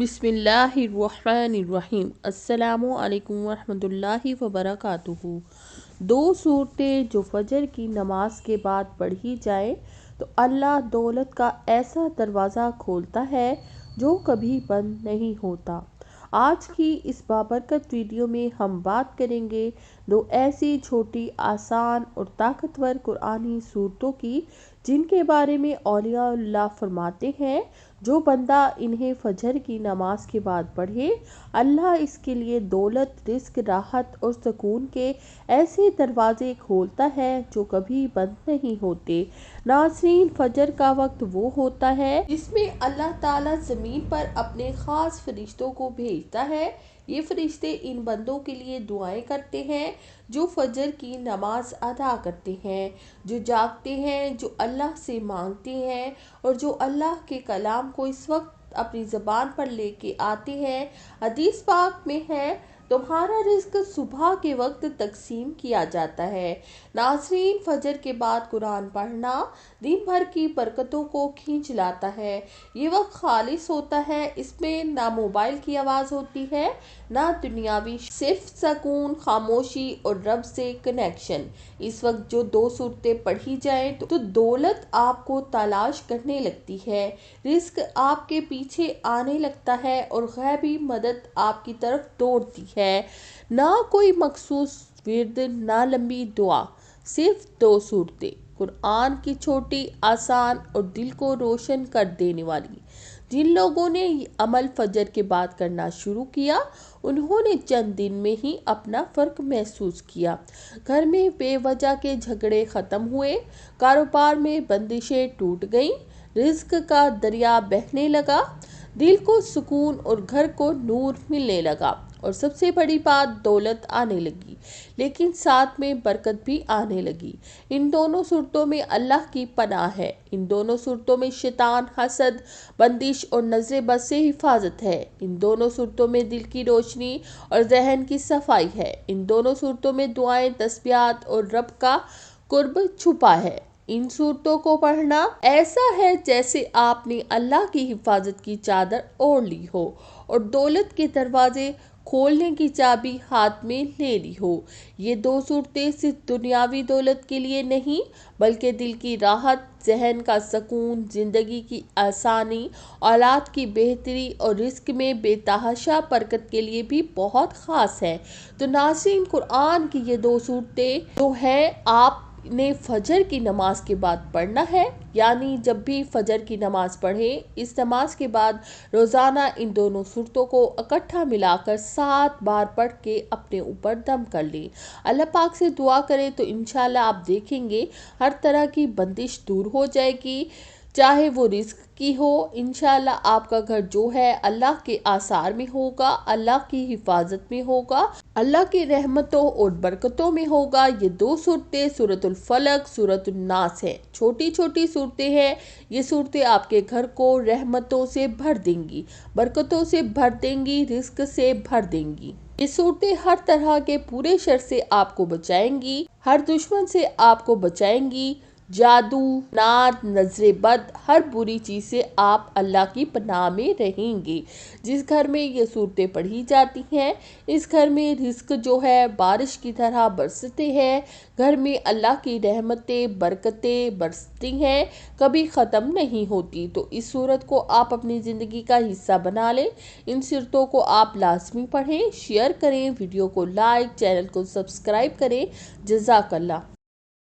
बिस्मिल्लाहिर्रहमानिर्रहीम। अस्सलामु अलैकुम वरहमतुल्लाहि वबरकातुहू। दो सूरतें जो फजर की नमाज के बाद पढ़ी जाए तो अल्लाह दौलत का ऐसा दरवाज़ा खोलता है जो कभी बंद नहीं होता। आज की इस बाबरकत वीडियो में हम बात करेंगे दो ऐसी छोटी, आसान और ताकतवर कुरानी सूरतों की जिनके बारे में औलिया फरमाते हैं जो बंदा इन्हें फजर की नमाज के बाद पढ़े, अल्लाह इसके लिए दौलत, रिस्क, राहत और सुकून के ऐसे दरवाजे खोलता है जो कभी बंद नहीं होते। नाज़रीन, फजर का वक्त वो होता है जिसमें अल्लाह ताला ज़मीन पर अपने ख़ास फरिश्तों को भेजता है। ये फरिश्ते इन बंदों के लिए दुआएं करते हैं जो फजर की नमाज अदा करते हैं, जो जागते हैं, जो अल्लाह से मांगते हैं और जो अल्लाह के कलाम को इस वक्त अपनी ज़बान पर लेके आते हैं। हदीस पाक में है, तुम्हारा रिस्क सुबह के वक्त तकसीम किया जाता है। नाज़रीन, फजर के बाद कुरान पढ़ना दिन भर की बरकतों को खींच लाता है। ये वक्त खालिस होता है, इसमें ना मोबाइल की आवाज़ होती है ना दुनियावी, सिर्फ सुकून, खामोशी और रब से कनेक्शन। इस वक्त जो दो सूरतें पढ़ी जाएं तो दौलत आपको तलाश करने लगती है, रिस्क आपके पीछे आने लगता है और गैबी मदद आपकी तरफ दौड़ती है। ना कोई मखसूस विर्द, ना लंबी दुआ, सिर्फ दो सूरतें कुरान की, छोटी, आसान और दिल को रोशन कर देने वाली। जिन लोगों ने अमल फजर के बाद करना शुरू किया उन्होंने चंद दिन में ही अपना फ़र्क महसूस किया। घर में बेवजह के झगड़े ख़त्म हुए, कारोबार में बंदिशें टूट गईं, रिज़्क का दरिया बहने लगा, दिल को सुकून और घर को नूर मिलने लगा और सबसे बड़ी बात, दौलत आने लगी, लेकिन साथ में बरकत भी आने लगी। इन दोनों सूरतों में अल्लाह की पनाह है। इन दोनों सूरतों में शैतान, हसद, बंदिश और नजर बद से हिफाजत है। इन दोनों सूरतों में दिल की रोशनी और जहन की सफाई है। इन दोनों सूरतों में दुआएं, तस्बीहात और रब का कुर्ब छुपा है। इन सूरतों को पढ़ना ऐसा है जैसे आपने अल्लाह की हिफाजत की चादर ओढ़ ली हो और दौलत के दरवाजे खोलने की चाबी हाथ में ले ली हो। ये दो सूरतें सिर्फ दुनियावी दौलत के लिए नहीं बल्कि दिल की राहत, जहन का सुकून, जिंदगी की आसानी, औलाद की बेहतरी और रिस्क में बेतहाशा बरकत के लिए भी बहुत ख़ास है। तो नाज़रीन, कुरान की ये दो सूरतें जो है आपने फजर की नमाज के बाद पढ़ना है, यानी जब भी फजर की नमाज पढ़ें, इस नमाज के बाद रोज़ाना इन दोनों सूरतों को इकट्ठा मिलाकर 7 बार पढ़ के अपने ऊपर दम कर लें। अल्लाह पाक से दुआ करें तो इंशाल्लाह आप देखेंगे हर तरह की बंदिश दूर हो जाएगी, चाहे वो रिस्क की हो। इंशाल्लाह आपका घर जो है अल्लाह के आसार में होगा, अल्लाह की हिफाजत में होगा, अल्लाह की रहमतों और बरकतों में होगा। ये दो सूरतें सूरतुल फलक, सूरतुल नास है, छोटी छोटी सूरतें हैं। ये सूरतें आपके घर को रहमतों से भर देंगी, बरकतों से भर देंगी, रिस्क से भर देंगी। ये सूरतें हर तरह के पूरे शर से आपको बचाएंगी, हर दुश्मन से आपको बचाएंगी। जादू, नाद, नजरे बद, हर बुरी चीज़ से आप अल्लाह की पनाह में रहेंगे। जिस घर में ये सूरतें पढ़ी जाती हैं इस घर में रिस्क जो है बारिश की तरह बरसते हैं। घर में अल्लाह की रहमतें, बरकतें बरसती हैं, कभी ख़त्म नहीं होती। तो इस सूरत को आप अपनी ज़िंदगी का हिस्सा बना लें। इन सूरतों को आप लाजमी पढ़ें, शेयर करें, वीडियो को लाइक, चैनल को सब्सक्राइब करें। जज़ाकल्लाह।